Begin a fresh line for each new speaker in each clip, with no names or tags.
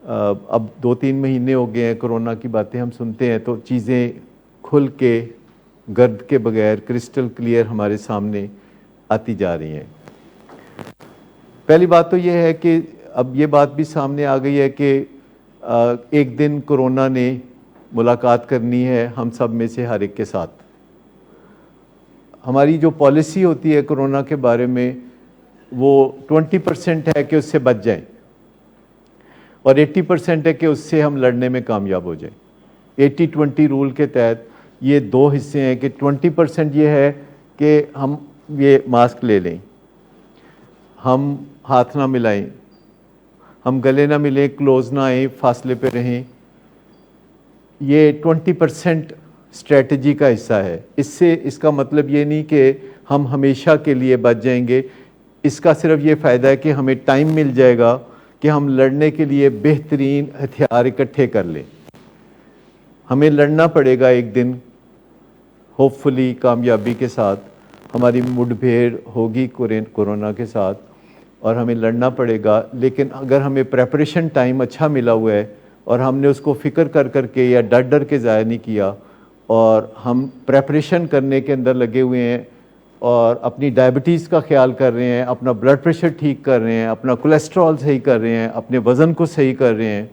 اب 2-3 مہینے ہو گئے ہیں کرونا کی باتیں ہم سنتے ہیں تو چیزیں کھل کے گرد کے بغیر کرسٹل کلیئر ہمارے سامنے آتی جا رہی ہیں۔ پہلی بات تو یہ ہے کہ اب یہ بات بھی سامنے آ گئی ہے کہ ایک دن کرونا نے ملاقات کرنی ہے ہم سب میں سے ہر ایک کے ساتھ۔ ہماری جو پالیسی ہوتی ہے کرونا کے بارے میں وہ 20% ہے کہ اس سے بچ جائیں اور 80% ہے کہ اس سے ہم لڑنے میں کامیاب ہو جائیں۔ 80-20 رول کے تحت یہ دو حصے ہیں کہ 20% یہ ہے کہ ہم یہ ماسک لے لیں، ہم ہاتھ نہ ملائیں، ہم گلے نہ ملیں، کلوز نہ آئیں، فاصلے پہ رہیں۔ یہ 20% اسٹریٹجی کا حصہ ہے۔ اس کا مطلب یہ نہیں کہ ہم ہمیشہ کے لیے بچ جائیں گے، اس کا صرف یہ فائدہ ہے کہ ہمیں ٹائم مل جائے گا کہ ہم لڑنے کے لیے بہترین ہتھیار اکٹھے کر لیں۔ ہمیں لڑنا پڑے گا ایک دن، ہوپ فلی کامیابی کے ساتھ ہماری مڈ بھیڑ ہوگی کورونا کے ساتھ اور ہمیں لڑنا پڑے گا، لیکن اگر ہمیں پریپریشن ٹائم اچھا ملا ہوا ہے اور ہم نے اس کو فکر کر کے یا ڈر کے ضائع نہیں کیا اور ہم پریپریشن کرنے کے اندر لگے ہوئے ہیں اور اپنی ڈائبٹیز کا خیال کر رہے ہیں، اپنا بلڈ پریشر ٹھیک کر رہے ہیں، اپنا کولیسٹرول صحیح کر رہے ہیں، اپنے وزن کو صحیح کر رہے ہیں،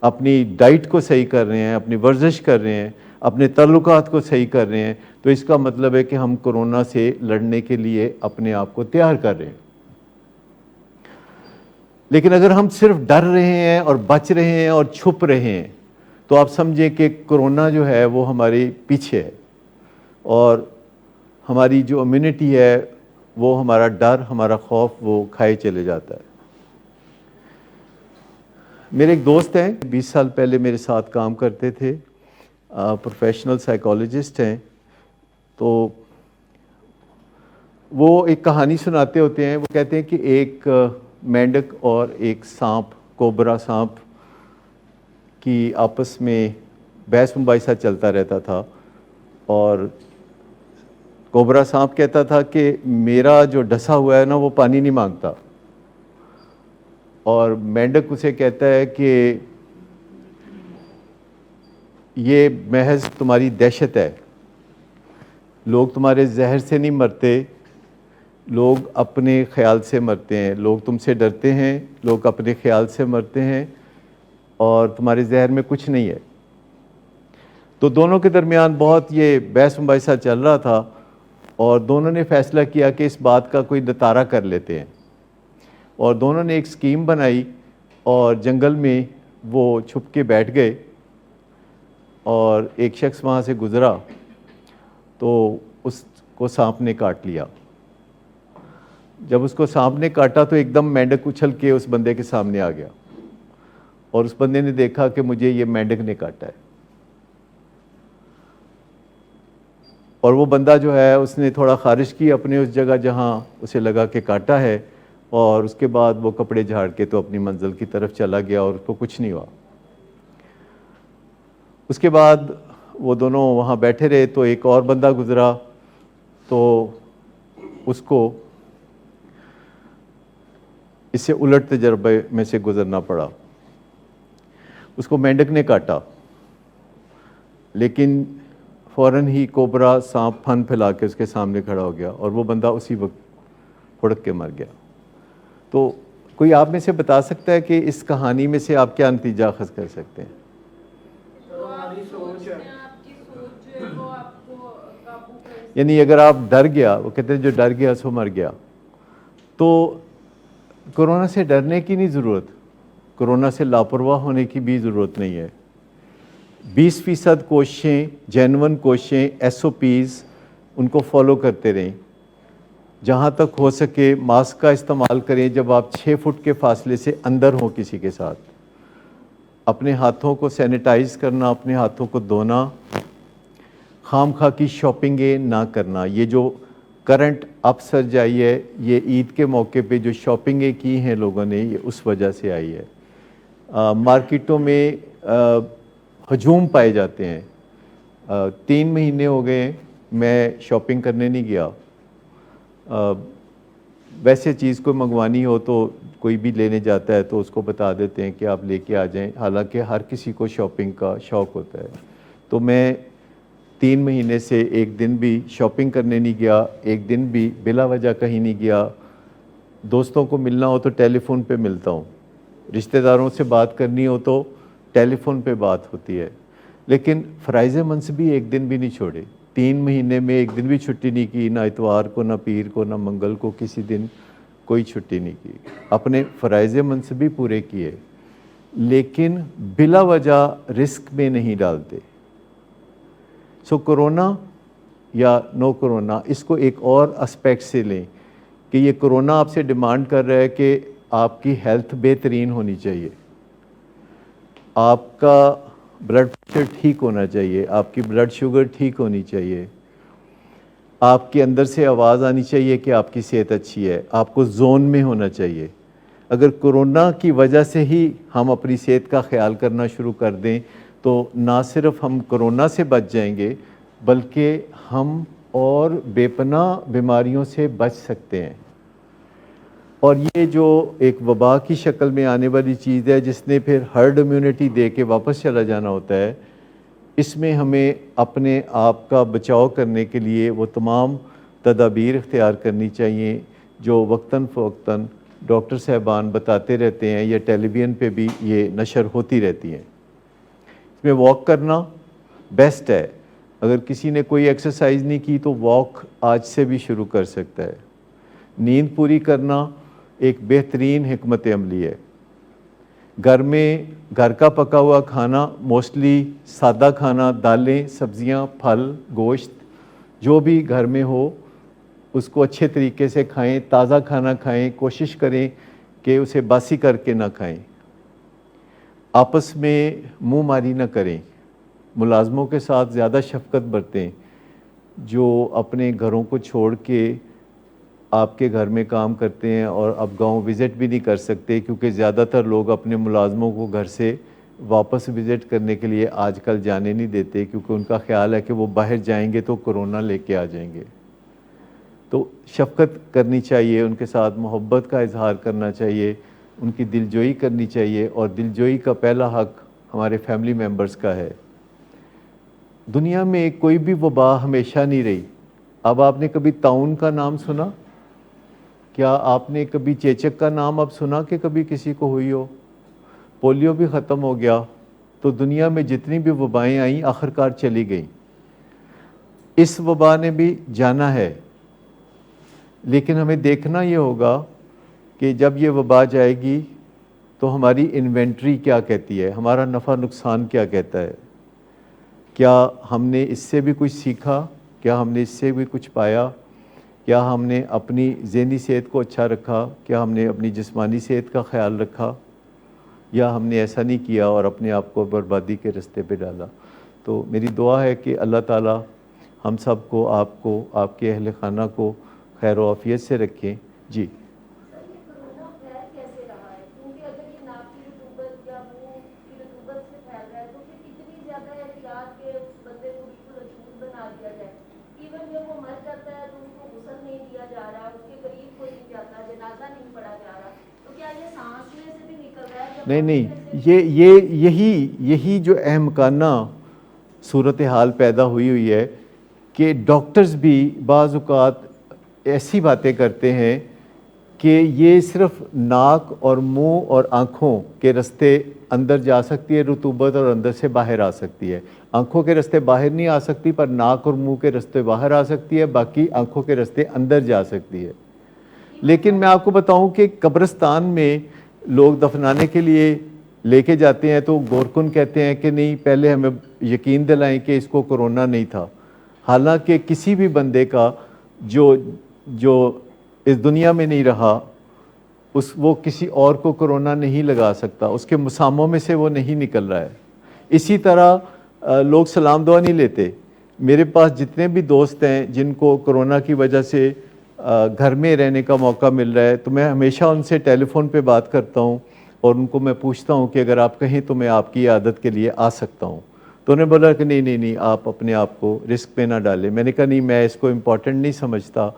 اپنی ڈائٹ کو صحیح کر رہے ہیں، اپنی ورزش کر رہے ہیں، اپنے تعلقات کو صحیح کر رہے ہیں، تو اس کا مطلب ہے کہ ہم کرونا سے لڑنے کے لیے اپنے آپ کو تیار کر رہے ہیں۔ لیکن اگر ہم صرف ڈر رہے ہیں اور بچ رہے ہیں اور چھپ رہے ہیں تو آپ سمجھیں کہ کرونا جو ہے وہ ہمارے پیچھے ہے اور ہماری جو امیونٹی ہے وہ ہمارا ڈر، ہمارا خوف وہ کھائے چلے جاتا ہے۔ میرے ایک دوست ہیں، 20 سال پہلے میرے ساتھ کام کرتے تھے، پروفیشنل سائیکالوجسٹ ہیں، تو وہ ایک کہانی سناتے ہوتے ہیں۔ وہ کہتے ہیں کہ ایک مینڈک اور ایک سانپ، کوبرا سانپ کی آپس میں بحث مباحثہ چلتا رہتا تھا اور کوبرا سانپ کہتا تھا کہ میرا جو ڈسا ہوا ہے نا وہ پانی نہیں مانگتا، اور مینڈک اسے کہتا ہے کہ یہ محض تمہاری دہشت ہے، لوگ تمہارے زہر سے نہیں مرتے، لوگ اپنے خیال سے مرتے ہیں، لوگ تم سے ڈرتے ہیں، لوگ اپنے خیال سے مرتے ہیں اور تمہارے زہر میں کچھ نہیں ہے۔ تو دونوں کے درمیان بہت یہ بحث مباحثہ چل رہا تھا اور دونوں نے فیصلہ کیا کہ اس بات کا کوئی نتارہ کر لیتے ہیں، اور دونوں نے ایک سکیم بنائی اور جنگل میں وہ چھپ کے بیٹھ گئے اور ایک شخص وہاں سے گزرا تو اس کو سانپ نے کاٹ لیا۔ جب اس کو سانپ نے کاٹا تو ایک دم مینڈک اچھل کے اس بندے کے سامنے آ گیا اور اس بندے نے دیکھا کہ مجھے یہ مینڈک نے کاٹا ہے، اور وہ بندہ جو ہے اس نے تھوڑا خارش کی اپنے اس جگہ جہاں اسے لگا کہ کاٹا ہے، اور اس کے بعد وہ کپڑے جھاڑ کے تو اپنی منزل کی طرف چلا گیا اور اس کو کچھ نہیں ہوا۔ اس کے بعد وہ دونوں وہاں بیٹھے رہے تو ایک اور بندہ گزرا تو اس کو اس سے الٹ تجربے میں سے گزرنا پڑا۔ اس کو مینڈک نے کاٹا، لیکن فوراً ہی کوبرا سانپ پھن پھیلا کے اس کے سامنے کھڑا ہو گیا اور وہ بندہ اسی وقت ہڑک کے مر گیا۔ تو کوئی آپ میں سے بتا سکتا ہے کہ اس کہانی میں سے آپ کیا نتیجہ اخذ کر سکتے ہیں؟ یعنی اگر آپ ڈر گیا، وہ کہتے ہیں جو ڈر گیا سو مر گیا، تو کرونا سے ڈرنے کی نہیں ضرورت، کرونا سے لاپرواہ ہونے کی بھی ضرورت نہیں ہے۔ 20% کوششیں، جینون کوششیں، SOPs ان کو فالو کرتے رہیں۔ جہاں تک ہو سکے ماسک کا استعمال کریں جب آپ 6 فٹ کے فاصلے سے اندر ہوں کسی کے ساتھ۔ اپنے ہاتھوں کو سینیٹائز کرنا، اپنے ہاتھوں کو دھونا، خام خواہ کی شاپنگیں نہ کرنا۔ یہ جو کرنٹ اپ سرج آئی ہے، یہ عید کے موقع پہ جو شاپنگیں کی ہیں لوگوں نے، یہ اس وجہ سے آئی ہے۔ مارکیٹوں میں ہجوم پائے جاتے ہیں۔ 3 مہینے ہو گئے میں شاپنگ کرنے نہیں گیا۔ ویسے چیز کو منگوانی ہو تو کوئی بھی لینے جاتا ہے تو اس کو بتا دیتے ہیں کہ آپ لے کے آ جائیں، حالانکہ ہر کسی کو شاپنگ کا شوق ہوتا ہے۔ تو میں 3 مہینے سے ایک دن بھی شاپنگ کرنے نہیں گیا، ایک دن بھی بلا وجہ کہیں نہیں گیا۔ دوستوں کو ملنا ہو تو ٹیلی فون پہ ملتا ہوں، رشتہ داروں سے بات کرنی ہو تو ٹیلی فون پہ بات ہوتی ہے، لیکن فرائض منصبی ایک دن بھی نہیں چھوڑے۔ 3 مہینے میں ایک دن بھی چھٹی نہیں کی، نہ اتوار کو، نہ پیر کو، نہ منگل کو، کسی دن کوئی چھٹی نہیں کی، اپنے فرائض منصبی پورے کیے، لیکن بلا وجہ رسک میں نہیں ڈالتے۔ سو کرونا یا نو کرونا، اس کو ایک اور اسپیکٹ سے لیں کہ یہ کرونا آپ سے ڈیمانڈ کر رہا ہے کہ آپ کی ہیلتھ بہترین ہونی چاہیے، آپ کا بلڈ پریشر ٹھیک ہونا چاہیے، آپ کی بلڈ شوگر ٹھیک ہونی چاہیے، آپ کے اندر سے آواز آنی چاہیے کہ آپ کی صحت اچھی ہے، آپ کو زون میں ہونا چاہیے۔ اگر کرونا کی وجہ سے ہی ہم اپنی صحت کا خیال کرنا شروع کر دیں تو نہ صرف ہم کرونا سے بچ جائیں گے بلکہ ہم اور بے پناہ بیماریوں سے بچ سکتے ہیں۔ اور یہ جو ایک وبا کی شکل میں آنے والی چیز ہے جس نے پھر ہرڈ امیونٹی دے کے واپس چلا جانا ہوتا ہے، اس میں ہمیں اپنے آپ کا بچاؤ کرنے کے لیے وہ تمام تدابیر اختیار کرنی چاہیے جو وقتاً فوقتاً ڈاکٹر صاحبان بتاتے رہتے ہیں یا ٹیلی ویژن پہ بھی یہ نشر ہوتی رہتی ہیں۔ اس میں واک کرنا بیسٹ ہے، اگر کسی نے کوئی ایکسرسائز نہیں کی تو واک آج سے بھی شروع کر سکتا ہے۔ نیند پوری کرنا ایک بہترین حکمت عملی ہے۔ گھر میں گھر کا پکا ہوا کھانا، موسٹلی سادہ کھانا، دالیں، سبزیاں، پھل، گوشت جو بھی گھر میں ہو اس کو اچھے طریقے سے کھائیں، تازہ کھانا کھائیں، کوشش کریں کہ اسے باسی کر کے نہ کھائیں۔ آپس میں منہ ماری نہ کریں، ملازموں کے ساتھ زیادہ شفقت برتیں جو اپنے گھروں کو چھوڑ کے آپ کے گھر میں کام کرتے ہیں اور اب گاؤں وزٹ بھی نہیں کر سکتے کیونکہ زیادہ تر لوگ اپنے ملازموں کو گھر سے واپس وزٹ کرنے کے لیے آج کل جانے نہیں دیتے کیونکہ ان کا خیال ہے کہ وہ باہر جائیں گے تو کرونا لے کے آ جائیں گے۔ تو شفقت کرنی چاہیے، ان کے ساتھ محبت کا اظہار کرنا چاہیے، ان کی دلجوئی کرنی چاہیے، اور دلجوئی کا پہلا حق ہمارے فیملی ممبرز کا ہے۔ دنیا میں کوئی بھی وبا ہمیشہ نہیں رہی۔ اب آپ نے کبھی طاعون کا نام سنا؟ کیا آپ نے کبھی چیچک کا نام اب سنا کہ کبھی کسی کو ہوئی ہو؟ پولیو بھی ختم ہو گیا، تو دنیا میں جتنی بھی وبائیں آئیں آخرکار چلی گئیں۔ اس وبا نے بھی جانا ہے، لیکن ہمیں دیکھنا یہ ہوگا کہ جب یہ وبا جائے گی تو ہماری انوینٹری کیا کہتی ہے، ہمارا نفع نقصان کیا کہتا ہے، کیا ہم نے اس سے بھی کچھ سیکھا، کیا ہم نے اس سے بھی کچھ پایا، کیا ہم نے اپنی ذہنی صحت کو اچھا رکھا، کیا ہم نے اپنی جسمانی صحت کا خیال رکھا، یا ہم نے ایسا نہیں کیا اور اپنے آپ کو بربادی کے رستے پہ ڈالا۔ تو میری دعا ہے کہ اللہ تعالیٰ ہم سب کو، آپ کو، آپ کے اہل خانہ کو خیر و عافیت سے رکھیں۔ جی نہیں، یہی جو احمقانہ صورتحال پیدا ہوئی ہے کہ ڈاکٹرز بھی بعض اوقات ایسی باتیں کرتے ہیں کہ یہ صرف ناک اور منہ اور آنکھوں کے رستے اندر جا سکتی ہے رطوبت اور اندر سے باہر آ سکتی ہے۔ آنکھوں کے رستے باہر نہیں آ سکتی پر ناک اور منہ کے رستے باہر آ سکتی ہے، باقی آنکھوں کے رستے اندر جا سکتی ہے۔ لیکن میں آپ کو بتاؤں کہ قبرستان میں لوگ دفنانے کے لیے لے کے جاتے ہیں تو گورکن کہتے ہیں کہ نہیں، پہلے ہمیں یقین دلائیں کہ اس کو کرونا نہیں تھا، حالانکہ کسی بھی بندے کا جو اس دنیا میں نہیں رہا وہ کسی اور کو کرونا نہیں لگا سکتا، اس کے مساموں میں سے وہ نہیں نکل رہا ہے۔ اسی طرح لوگ سلام دعا نہیں لیتے۔ میرے پاس جتنے بھی دوست ہیں جن کو کرونا کی وجہ سے گھر میں رہنے کا موقع مل رہا ہے تو میں ہمیشہ ان سے ٹیلی فون پہ بات کرتا ہوں اور ان کو میں پوچھتا ہوں کہ اگر آپ کہیں تو میں آپ کی عادت کے لیے آ سکتا ہوں، تو انہوں نے بولا کہ نہیں آپ اپنے آپ کو رسک پہ نہ ڈالیں۔ میں نے کہا نہیں، میں اس کو امپورٹنٹ نہیں سمجھتا،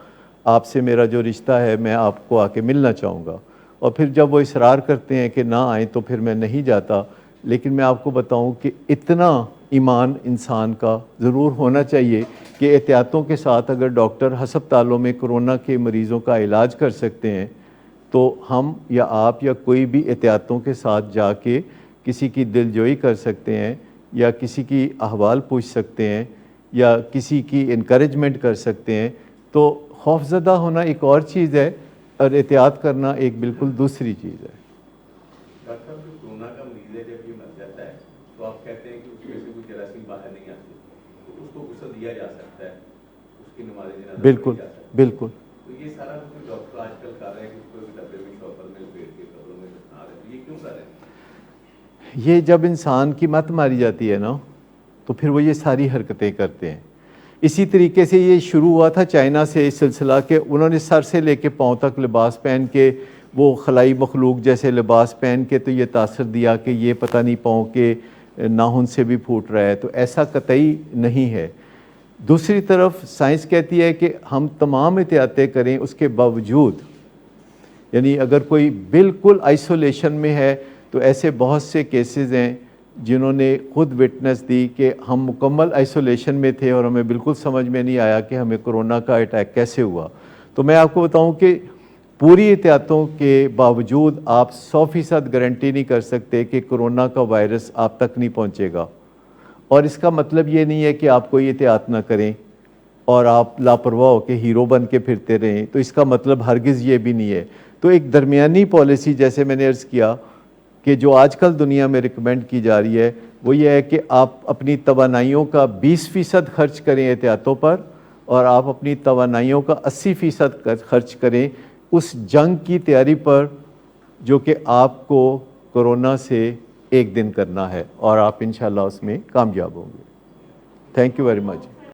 آپ سے میرا جو رشتہ ہے میں آپ کو آ کے ملنا چاہوں گا۔ اور پھر جب وہ اصرار کرتے ہیں کہ نہ آئیں تو پھر میں نہیں جاتا. لیکن میں آپ کو بتاؤں کہ اتنا ایمان انسان کا ضرور ہونا چاہیے کہ احتیاطوں کے ساتھ اگر ڈاکٹر ہسپتالوں میں کرونا کے مریضوں کا علاج کر سکتے ہیں تو ہم یا آپ یا کوئی بھی احتیاطوں کے ساتھ جا کے کسی کی دل جوئی کر سکتے ہیں یا کسی کی احوال پوچھ سکتے ہیں یا کسی کی انکریجمنٹ کر سکتے ہیں. تو خوفزدہ ہونا ایک اور چیز ہے اور احتیاط کرنا ایک بالکل دوسری چیز ہے.
ڈاکٹر صاحب، جو کورونا کا مریض ہے جب یہ مر جاتا ہے تو آپ کہتے ہیں کہ اس میں سے کوئی جراثیم باہر نہیں آتی، تو اس کو غسل دیا جا سکتا ہے، اس کی نماز جنازہ
بالکل
پڑھی جا سکتی ہے.
بالکل.
تو یہ سارا کچھ ڈاکٹر آج کل کر رہے ہیں کہ اس کو ڈبے میں شاپر میں لپیٹ کے قبروں میں دفنا رہے ہیں، تو یہ کیوں کر رہے ہیں؟
یہ جب انسان کی مت ماری جاتی ہے نا تو پھر وہ یہ ساری حرکتیں کرتے ہیں. اسی طریقے سے یہ شروع ہوا تھا چائنا سے سلسلہ کہ انہوں نے سر سے لے کے پاؤں تک لباس پہن کے وہ خلائی مخلوق جیسے لباس پہن کے تو یہ تاثر دیا کہ یہ پتہ نہیں پاؤں کے ناخن سے بھی پھوٹ رہا ہے. تو ایسا قطعی نہیں ہے. دوسری طرف سائنس کہتی ہے کہ ہم تمام احتیاطیں کریں، اس کے باوجود یعنی اگر کوئی بالکل آئسولیشن میں ہے تو ایسے بہت سے کیسز ہیں جنہوں نے خود وٹنس دی کہ ہم مکمل آئسولیشن میں تھے اور ہمیں بالکل سمجھ میں نہیں آیا کہ ہمیں کرونا کا اٹیک کیسے ہوا. تو میں آپ کو بتاؤں کہ پوری احتیاطوں کے باوجود آپ 100% گارنٹی نہیں کر سکتے کہ کرونا کا وائرس آپ تک نہیں پہنچے گا. اور اس کا مطلب یہ نہیں ہے کہ آپ کوئی احتیاط نہ کریں اور آپ لاپرواہ ہو کے ہیرو بن کے پھرتے رہیں. تو اس کا مطلب ہرگز یہ بھی نہیں ہے. تو ایک درمیانی پالیسی جیسے میں نے عرض کیا کہ جو آج کل دنیا میں ریکمینڈ کی جا رہی ہے وہ یہ ہے کہ آپ اپنی توانائیوں کا 20% خرچ کریں احتیاطوں پر اور آپ اپنی توانائیوں کا 80% خرچ کریں اس جنگ کی تیاری پر جو کہ آپ کو کرونا سے ایک دن کرنا ہے اور آپ انشاءاللہ اس میں کامیاب ہوں گے. Thank you very much.